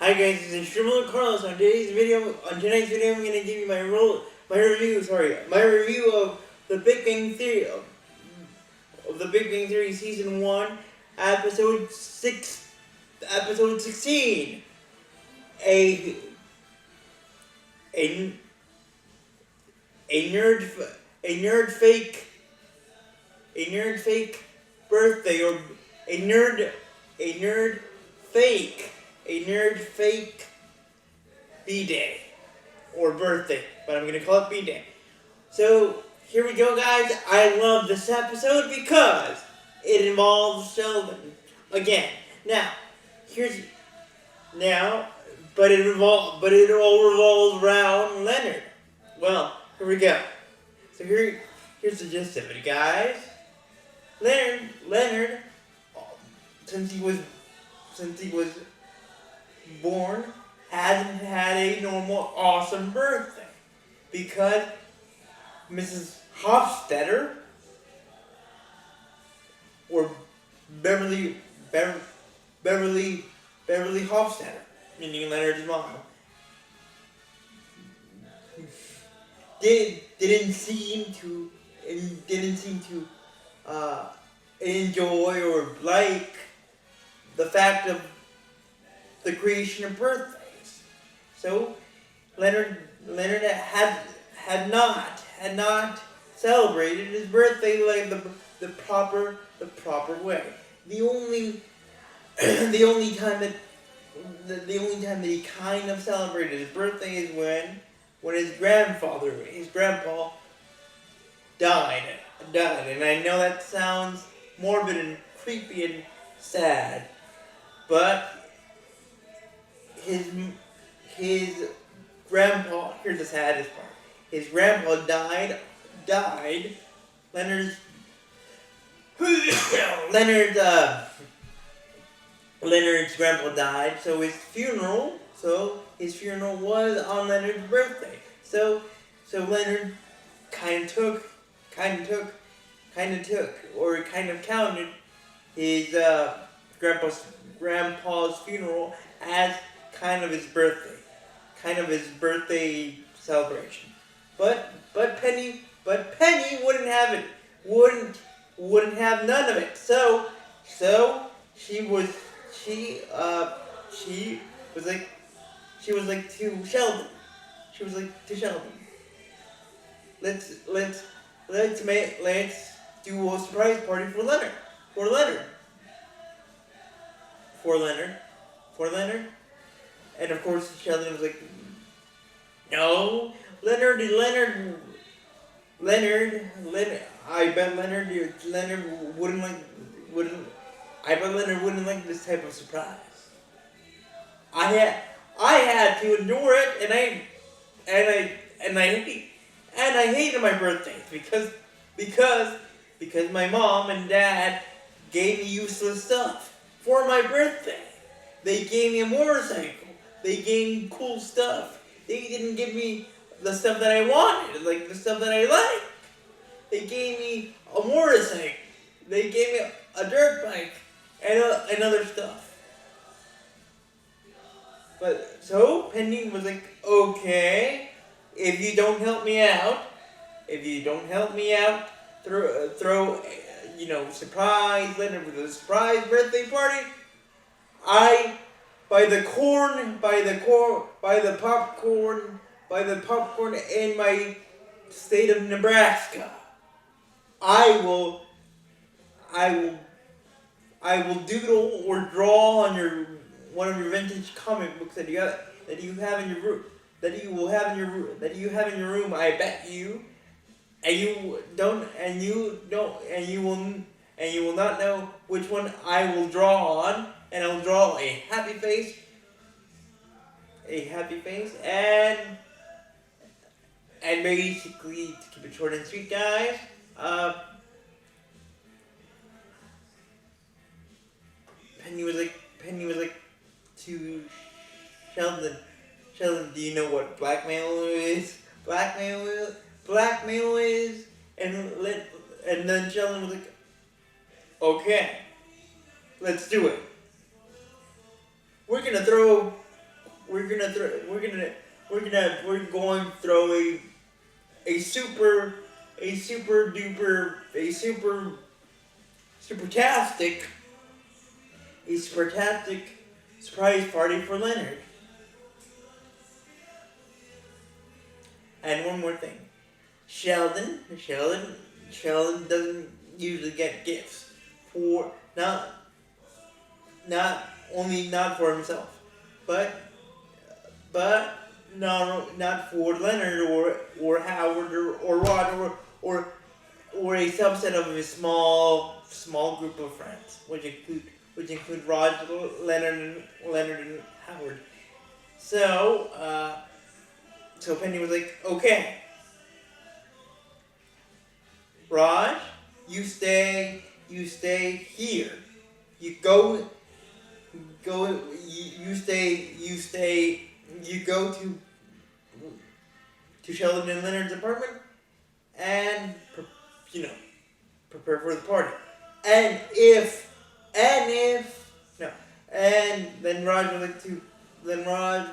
Hi guys, this is Shrivel Carlos. On tonight's video, I'm going to give you my review of the Big Bang Theory of the Big Bang Theory season 1, episode 16. A nerd fake birthday, or a nerd fake B-Day or birthday, but I'm gonna call it B-Day. So here we go, guys. I love this episode because it involves Sheldon again. But it all revolves around Leonard. Well, here we go. So here's the gist of it, guys. Leonard, since he was born, hasn't had a normal awesome birthday because Mrs. Hofstetter, or Beverly Hofstetter, meaning Leonard's mom, didn't seem to enjoy or like the fact of the creation of birthdays. So Leonard had not celebrated his birthday like the proper way. The only time that he kind of celebrated his birthday is when his grandpa died. And I know that sounds morbid and creepy and sad, but his grandpa, here's the saddest part. His grandpa died. Leonard's grandpa died, so his funeral was on Leonard's birthday. So Leonard kind of counted his grandpa's funeral as kind of his birthday celebration. But Penny wouldn't have it. Wouldn't have none of it. So she was like to Sheldon. Let's do a surprise party for Leonard. And of course Sheldon was like, no, Leonard. I bet Leonard wouldn't like this type of surprise. I had to endure it, and I hated my birthdays because my mom and dad gave me useless stuff for my birthday. They gave me a motorcycle. They gave me cool stuff. They didn't give me the stuff that I wanted, like the stuff that I liked. They gave me a motorcycle. They gave me a dirt bike and other stuff. But so Penny was like, okay, if you don't help me out, throw surprise Leonard with a surprise birthday party, buy the popcorn in my state of Nebraska. I will doodle or draw on one of your vintage comic books that you have in your room. I bet you, and you will not know which one I will draw on, and I'll draw a happy face, and basically, to keep it short and sweet, guys, Penny was like to Sheldon, do you know what blackmail is? And then Sheldon was like, okay, let's do it. We're gonna throw we're going to throw a super duper supertastic surprise party for Leonard. And one more thing, Sheldon doesn't usually get gifts for not for himself, but not for Leonard or Howard or Rod or a subset of his small group of friends, which include Rod, Leonard and Howard. So Penny was like, okay, Raj, you stay here. You go to Sheldon and Leonard's apartment and prepare for the party. And then Raj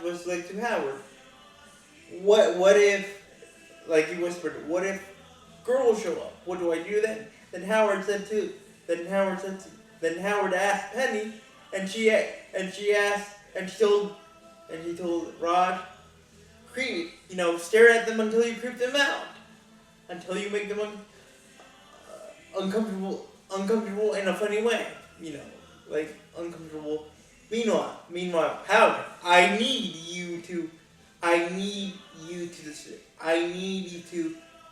was like to Howard, what if, like he whispered, what if girls show up? What do I do then? Then Howard asked Penny, and she told Rod, stare at them until you creep them out, until you make them uncomfortable in a funny way, like uncomfortable. Meanwhile, Howard, I need you to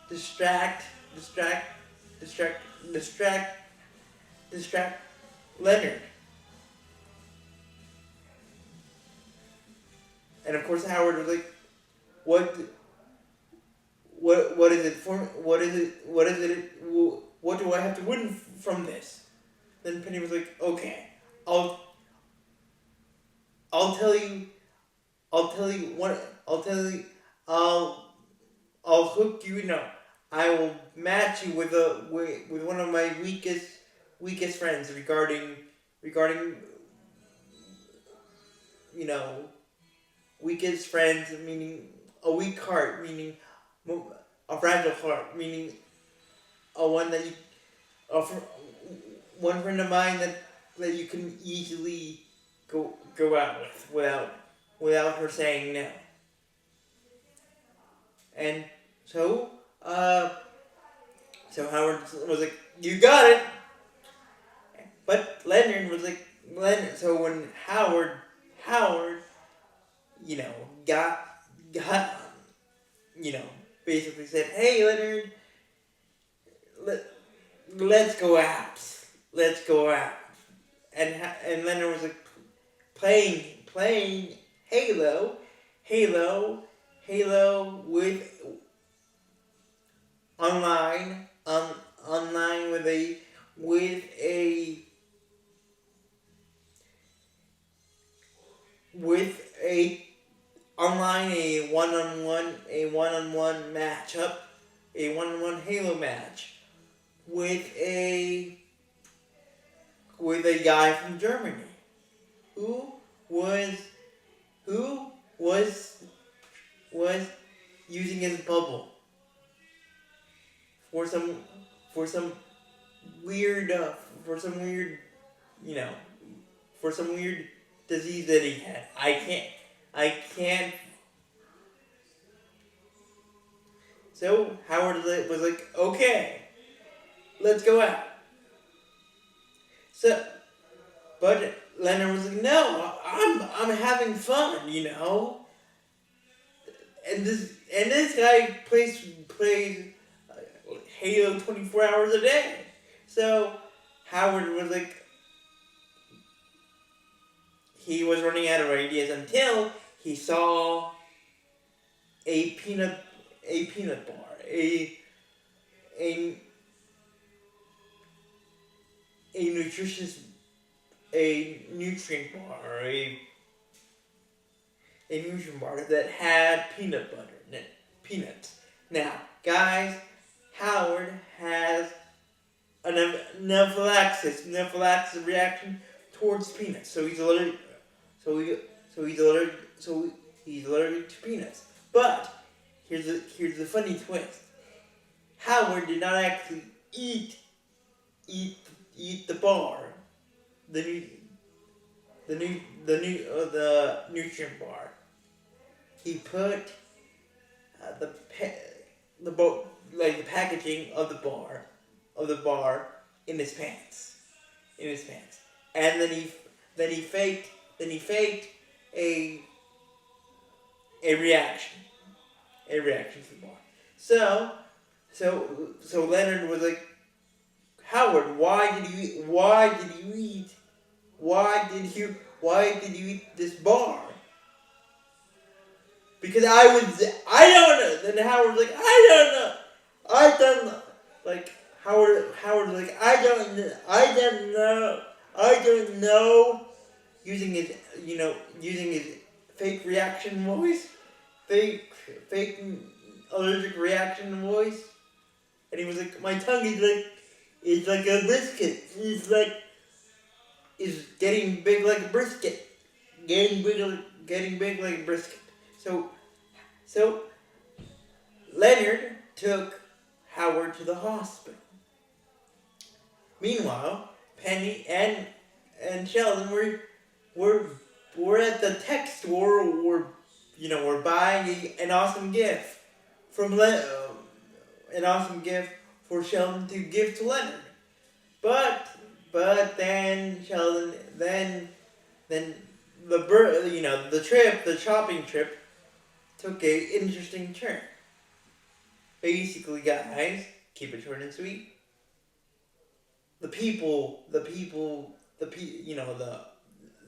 distract Leonard. And of course Howard was like, what is it for? What do I have to win from this? Then Penny was like, okay, I'll hook you up. I will match you with one of my weakest friends regarding weakest friends, meaning a weak heart, meaning a fragile heart, meaning one friend of mine that you can easily go out with without her saying no. And so Howard was like, you got it. But Leonard was like, so when Howard got basically said, hey Leonard, let's go out. And Leonard was like playing Halo with online with a one-on-one matchup, a one-on-one Halo match with a guy from Germany who was using his bubble for some weird disease that he had. I can't. So Howard was like, okay, let's go out. So, but Leonard was like, no, I'm having fun, And this guy plays Halo 24 hours a day. So Howard was like, he was running out of ideas until he saw a peanut bar, a nutrient bar, a nutrient bar that had peanut butter in it, peanuts. Now, guys, Howard has an anaphylaxis reaction towards peanuts, so he's allergic He's allergic to peanuts. But here's the funny twist. Howard did not actually eat eat the bar, the new the nutrient bar. He put the like the packaging of the bar in his pants, and then he faked a a reaction to the bar. So Leonard was like, Howard, why did you eat this bar? Because I don't know. Then Howard was like, I don't know. Like Howard was like, I don't know. Using his fake reaction voice, fake allergic reaction voice, and he was like, my tongue is like a brisket. Is getting big like a brisket, getting big like a brisket. So Leonard took Howard to the hospital. Meanwhile, Penny and Sheldon were at the tech store. We're buying an awesome gift an awesome gift for Sheldon to give to Leonard. But then Sheldon then the shopping trip took a interesting turn. Basically, guys, keep it short and sweet.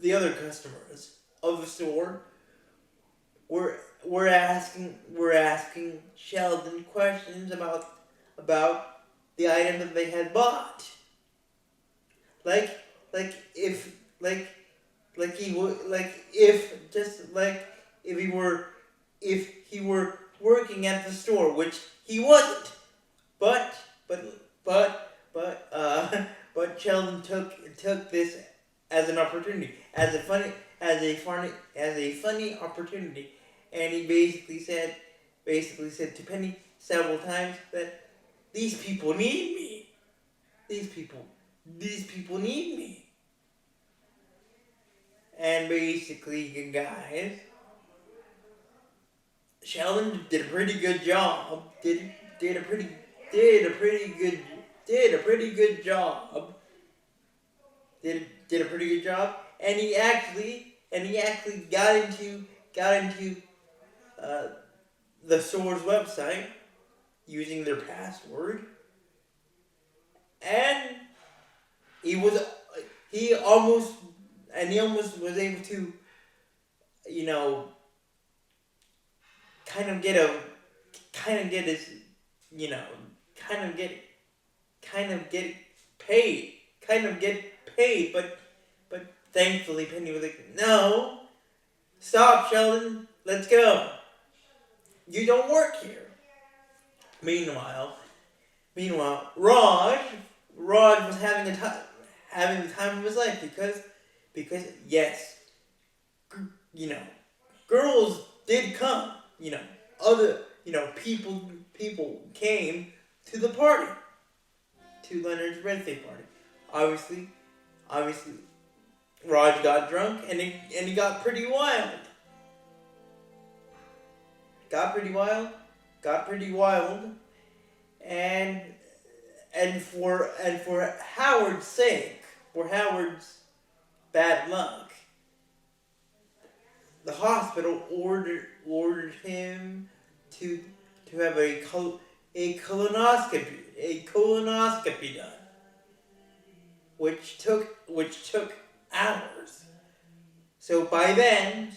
The other customers of the store were asking Sheldon questions about the item that they had bought. Like if he were working at the store, which he wasn't. But Sheldon took this as an opportunity, as a funny opportunity, and he basically said to Penny several times that these people need me. These people need me. And basically, guys, Sheldon did a pretty good job. Did a pretty good job. Did a pretty good job. And he actually got into the store's website using their password, and he almost was able to, kind of get paid, but thankfully Penny was like, no, stop, Sheldon, let's go. You don't work here. Meanwhile, Raj was having the time of his life because yes, girls did come. Other people came to the party, to Leonard's birthday party. Obviously, Raj got drunk and he got pretty wild. Got pretty wild, and for Howard's sake, for Howard's bad luck, the hospital ordered him to have a colonoscopy done, which took hours. So by then,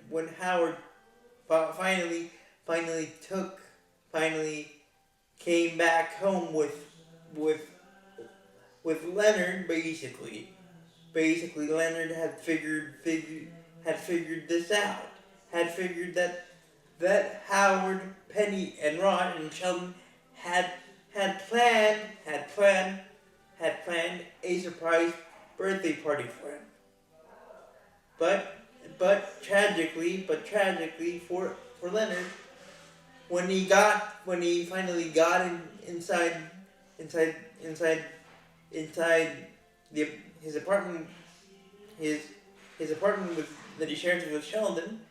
when Howard finally came back home with Leonard, basically Leonard had figured this out. Had figured that Howard, Penny, and Ron and Sheldon had planned a surprise birthday party for him. But tragically for Leonard, when he finally got inside the his apartment his apartment that he shares with Sheldon,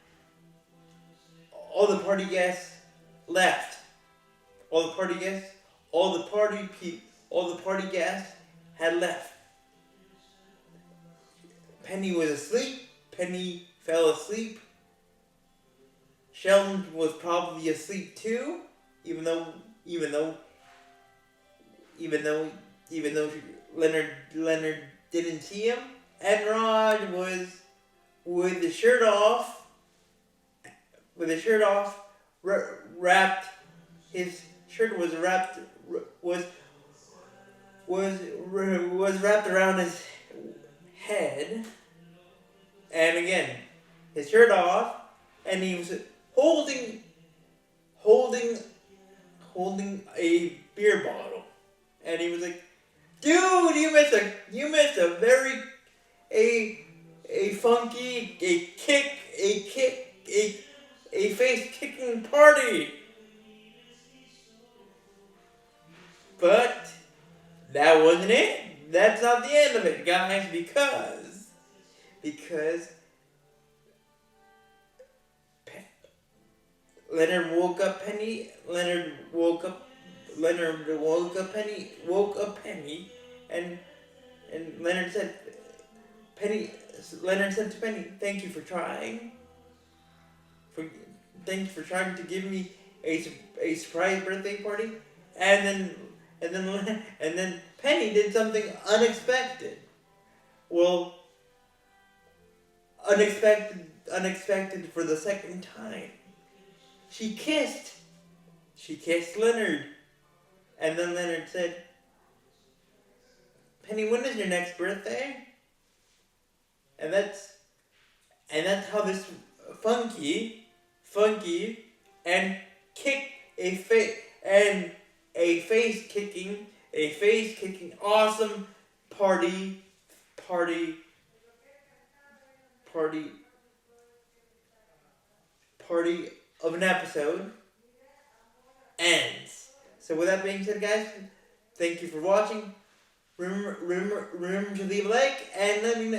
all the party guests left. All the party guests had left. Penny was asleep. Penny fell asleep. Sheldon was probably asleep too, even though Leonard didn't see him. And Rod was with his shirt off, wrapped. His shirt was wrapped around his head, and again, his shirt off, and he was holding a beer bottle, and he was like, "Dude, you missed a very funky face kicking party." But that wasn't it. That's not the end of it, guys, because Leonard woke up Penny, and Leonard said to Penny, "Thank you for trying. Thank you for trying to give me a surprise birthday party." And then Penny did something unexpected. Well, unexpected for the second time. She kissed Leonard. And then Leonard said, "Penny, when is your next birthday?" And that's how this funky and face kicking awesome party of an episode ends. So with that being said, guys, thank you for watching. Remember to leave a like and let me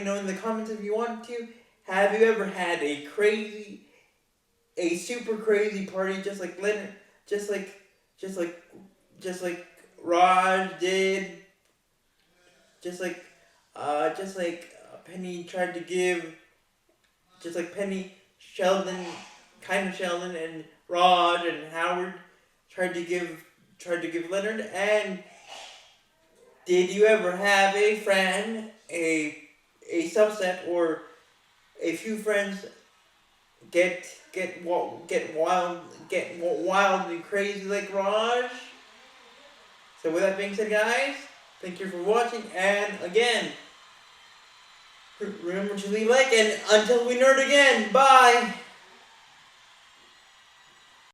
know in the comments if you want to. Have you ever had a super crazy party just like Leonard, just like Raj did, just like Penny tried to give, just like Penny, Sheldon, and Raj and Howard tried to give Leonard? And did you ever have a friend, a subset, or a few friends get wild and crazy like Raj? So with that being said, guys, thank you for watching, and again, remember to leave a like, and until we nerd again, bye!